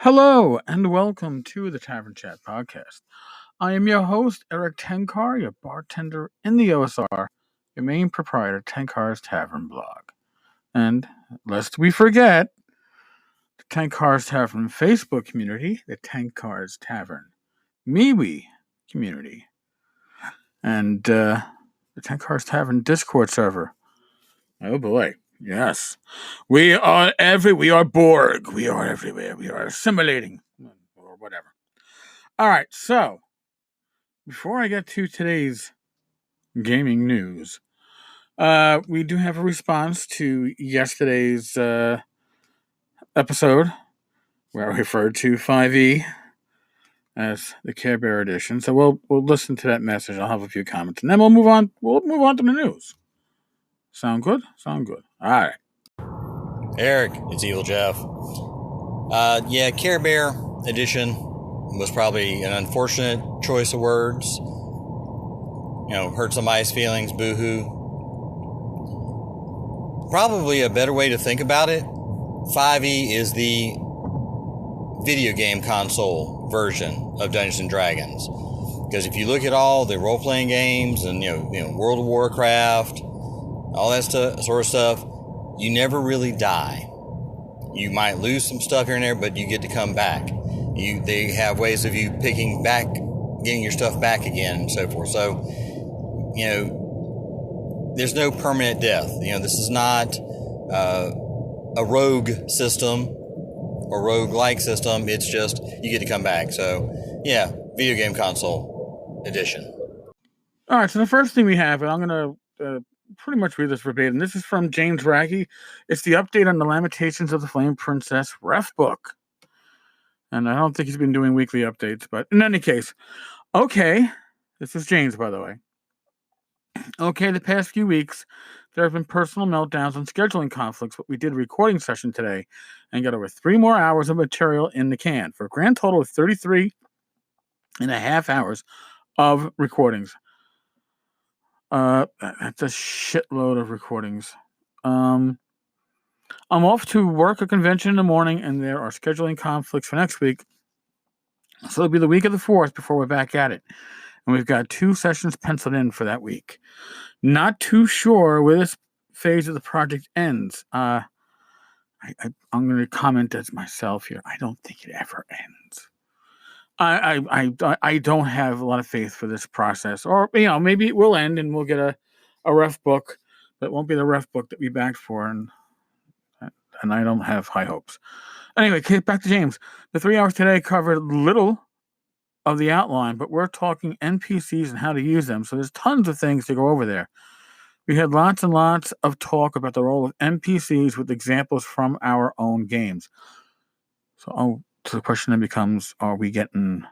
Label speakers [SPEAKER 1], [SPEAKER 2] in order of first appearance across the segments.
[SPEAKER 1] Hello and welcome to the Tavern Chat podcast. I am your host, Eric Tenkar, your bartender in the OSR, your main proprietor, Tenkar's Tavern blog. And lest we forget, the Tenkar's Tavern Facebook community, the Tenkar's Tavern MeWe community, and the Tenkar's Tavern Discord server. Oh boy, yes. We are Borg. We are everywhere. We are assimilating. Or whatever. All right, so before I get to today's gaming news, we do have a response to yesterday's episode where I referred to 5e as the Care Bear edition. So we'll listen to that message. I'll have a few comments, and then we'll move on. We'll move on to the news. Sound good? Sound good. All right.
[SPEAKER 2] Eric, it's Evil Jeff. Care Bear edition was probably an unfortunate choice of words. Hurt somebody's feelings, boo-hoo. Probably a better way to think about it, 5e is the video game console version of Dungeons & Dragons. Because if you look at all the role-playing games and, World of Warcraft, all that sort of stuff, you never really die. You might lose some stuff here and there, but you get to come back. They have ways of you getting your stuff back again and so forth. So, there's no permanent death. This is not a rogue system or rogue-like system. It's just you get to come back. So, yeah, video game console edition.
[SPEAKER 1] All right, so the first thing we have, and I'm going to pretty much read this verbatim. This is from James Raggy. It's the update on the Lamentations of the Flame Princess Ref Book. And I don't think he's been doing weekly updates, but in any case, okay. This is James, by the way. Okay, the past few weeks, there have been personal meltdowns and scheduling conflicts, but we did a recording session today and got over 3 more hours of material in the can for a grand total of 33 and a half hours of recordings. That's a shitload of recordings. I'm off to work a convention in the morning, and there are scheduling conflicts for next week. So it'll be the week of the 4th before we're back at it. And we've got 2 sessions penciled in for that week. Not too sure where this phase of the project ends. I'm going to comment as myself here. I don't think it ever ends. I don't have a lot of faith for this process. Or, maybe it will end and we'll get a ref book, but it won't be the ref book that we backed for. And I don't have high hopes. Anyway, back to James. The 3 hours today covered little of the outline, but we're talking NPCs and how to use them. So there's tons of things to go over there. We had lots and lots of talk about the role of NPCs with examples from our own games. So the question then becomes, are we getting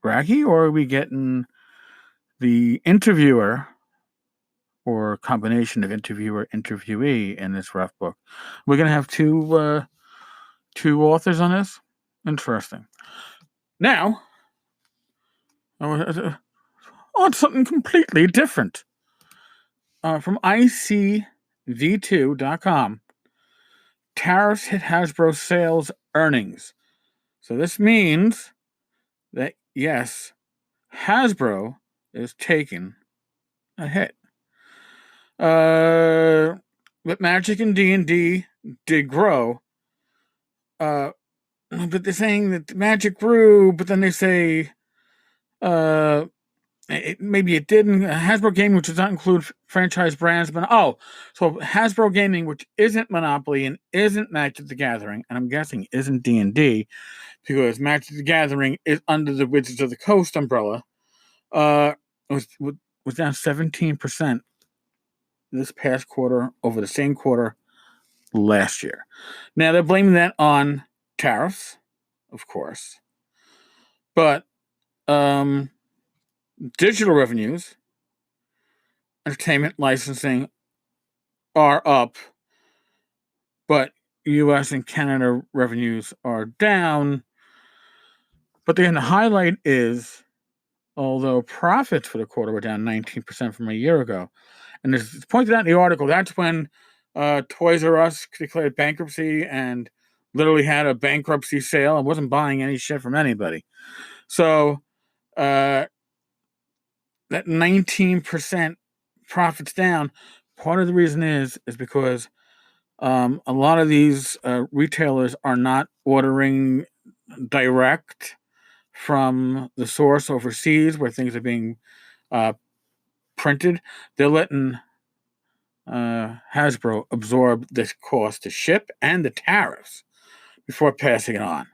[SPEAKER 1] Raggy or are we getting the interviewer or combination of interviewer-interviewee in this ref book? We're going to have two authors on this? Interesting. Now, on something completely different. From ICV2.com, tariffs hit Hasbro sales earnings. So this means that, yes, Hasbro is taking a hit. But Magic and D&D did grow. But they're saying that Magic grew, but then they say maybe it didn't. Hasbro Gaming, which does not include franchise brands, but so Hasbro Gaming, which isn't Monopoly and isn't Magic the Gathering, and I'm guessing isn't D&D, because Magic the Gathering is under the Wizards of the Coast umbrella, was down 17% this past quarter over the same quarter last year. Now, they're blaming that on tariffs, of course, but digital revenues, entertainment licensing are up, but U.S. and Canada revenues are down. But then the highlight is, although profits for the quarter were down 19% from a year ago, and it's pointed out in the article, that's when Toys R Us declared bankruptcy and literally had a bankruptcy sale and wasn't buying any shit from anybody. So that 19% profits down, part of the reason is because a lot of these retailers are not ordering direct from the source overseas where things are being printed. They're letting Hasbro absorb the cost to ship and the tariffs before passing it on.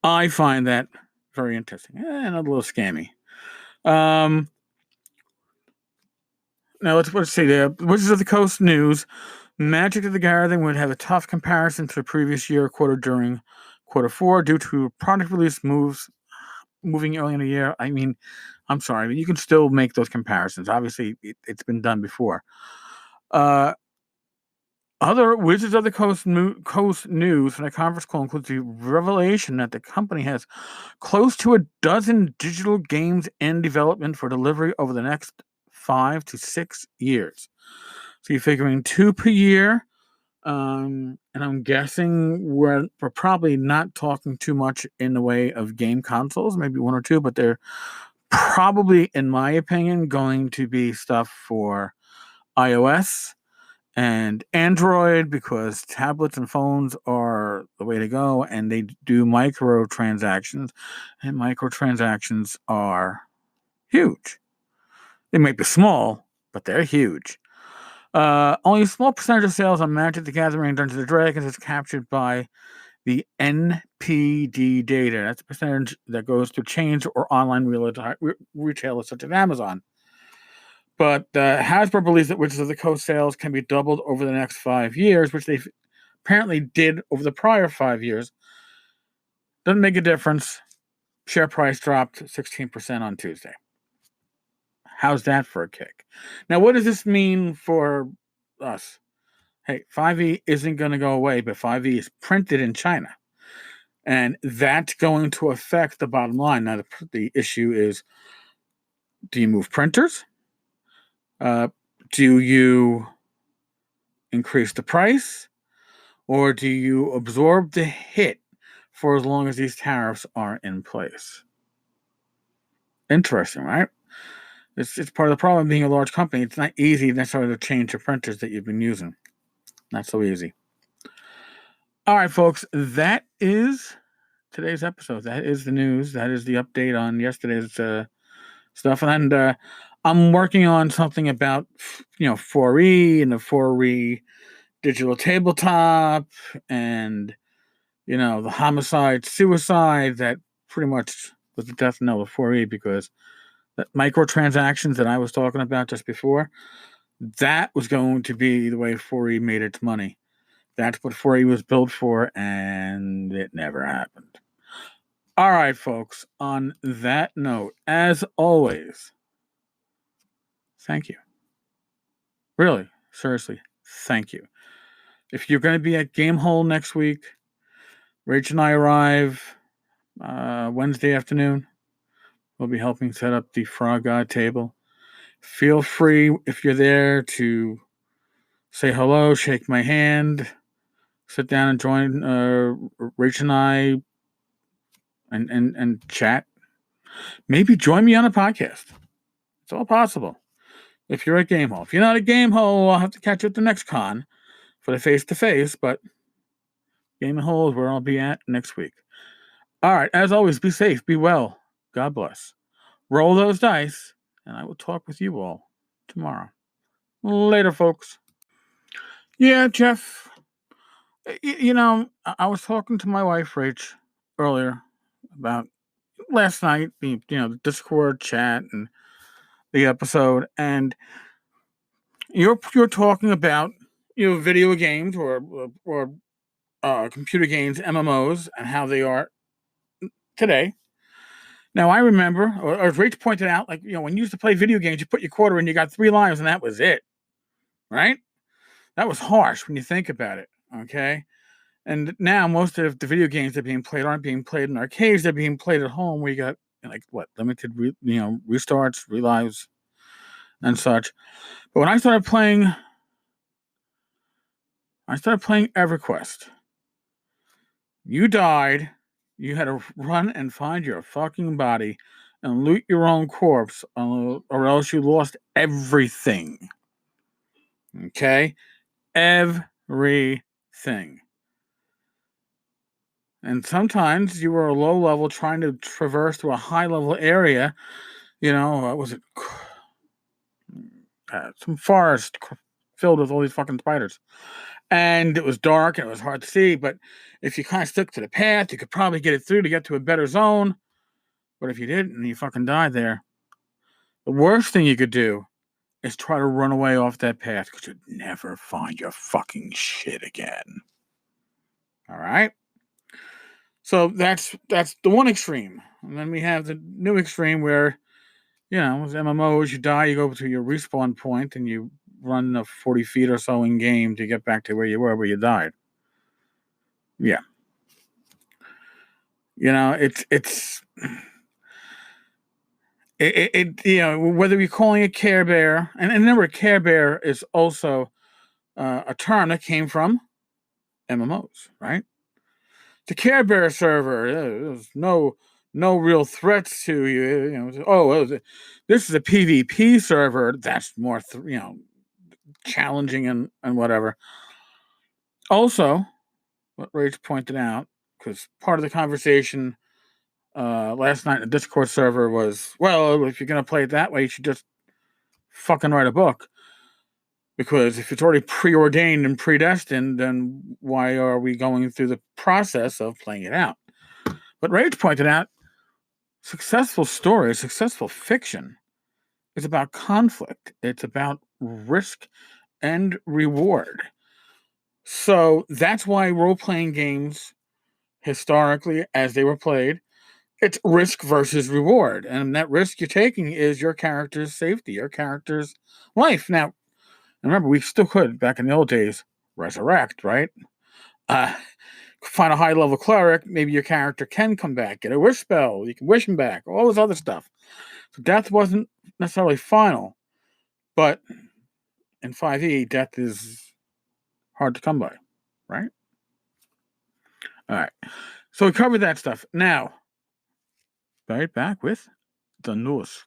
[SPEAKER 1] I find that very interesting and a little scammy. Now let's see there. Wizards of the Coast news. Magic the Gathering would have a tough comparison to the previous year quarter during quarter four due to product release moving early in the year. I mean, I'm sorry, but you can still make those comparisons. Obviously, it's been done before. Other Wizards of the Coast news from the conference call includes the revelation that the company has close to a dozen digital games in development for delivery over the next 5 to 6 years. So you're figuring 2 per year. And I'm guessing we're probably not talking too much in the way of game consoles, maybe 1 or 2, but they're probably, in my opinion, going to be stuff for iOS and Android because tablets and phones are the way to go, and they do microtransactions, and microtransactions are huge. They might be small, but they're huge. Only a small percentage of sales on Magic the Gathering and Dungeons & Dragons is captured by the NPD data. That's a percentage that goes to chains or online retailers such as Amazon. But Hasbro believes that Wizards of the Coast sales can be doubled over the next 5 years, which they apparently did over the prior 5 years. Doesn't make a difference. Share price dropped 16% on Tuesday. How's that for a kick? Now, what does this mean for us? Hey, 5e isn't going to go away, but 5e is printed in China. And that's going to affect the bottom line. Now, the issue is, do you move printers? Do you increase the price? Or do you absorb the hit for as long as these tariffs are in place? Interesting, right? It's part of the problem being a large company. It's not easy necessarily to change the printers that you've been using. Not so easy. All right, folks, that is today's episode. That is the news. That is the update on yesterday's stuff. And I'm working on something about 4E and the 4E digital tabletop and the homicide suicide that pretty much was the death knell of 4E because that microtransactions that I was talking about just before, that was going to be the way 4E made its money. That's what 4E was built for, and it never happened. All right, folks, on that note, as always, thank you. Really, seriously, thank you. If you're going to be at Gamehole next week, Rach and I arrive Wednesday afternoon. We'll be helping set up the Frog God table. Feel free, if you're there, to say hello, shake my hand, sit down and join Rach and I and chat. Maybe join me on a podcast. It's all possible. If you're at Gamehole. If you're not at Gamehole, I'll have to catch you at the next con for the face-to-face, but Gamehole is where I'll be at next week. All right, as always, be safe, be well. God bless. Roll those dice, and I will talk with you all tomorrow. Later, folks. Yeah, Jeff, I was talking to my wife, Rach, earlier about last night, the Discord chat and the episode, and you're talking about video games or computer games, MMOs, and how they are today. Now I remember, or as Rach pointed out, when you used to play video games, you put your quarter in, you got 3 lives, and that was it, right? That was harsh when you think about it. Okay. And now most of the video games that are being played aren't being played in arcades. They're being played at home where you got limited, restarts, relives, and such. But when I started playing EverQuest, You died. You had to run and find your fucking body and loot your own corpse, or else you lost everything. Okay? Everything. And sometimes you were a low level trying to traverse to a high level area. What was it? Some forest filled with all these fucking spiders. And it was dark and it was hard to see, but if you kind of stuck to the path, you could probably get it through to get to a better zone. But if you didn't and you fucking died there, the worst thing you could do is try to run away off that path because you'd never find your fucking shit again. All right? So that's the one extreme. And then we have the new extreme where, with MMOs, you die, you go to your respawn point and you run 40 feet or so in game to get back to where you were, where you died. Yeah. It's whether you're calling it Care Bear, and remember, Care Bear is also a term that came from MMOs, right? The Care Bear server, there's no real threats to you. This is a PvP server that's more, challenging and whatever. Also, what Rage pointed out, because part of the conversation last night in the Discord server was, well, if you're going to play it that way, you should just fucking write a book. Because if it's already preordained and predestined, then why are we going through the process of playing it out? But Rage pointed out, successful story, successful fiction is about conflict. It's about risk and reward. So that's why role-playing games, historically, as they were played, it's risk versus reward. And that risk you're taking is your character's safety, your character's life. Now, remember, we still could, back in the old days, resurrect, right? Find a high-level cleric, maybe your character can come back, get a wish spell, you can wish him back, all this other stuff. So death wasn't necessarily final, but in 5e, death is hard to come by, right? All right. So we covered that stuff. Now, right back with the Nusk.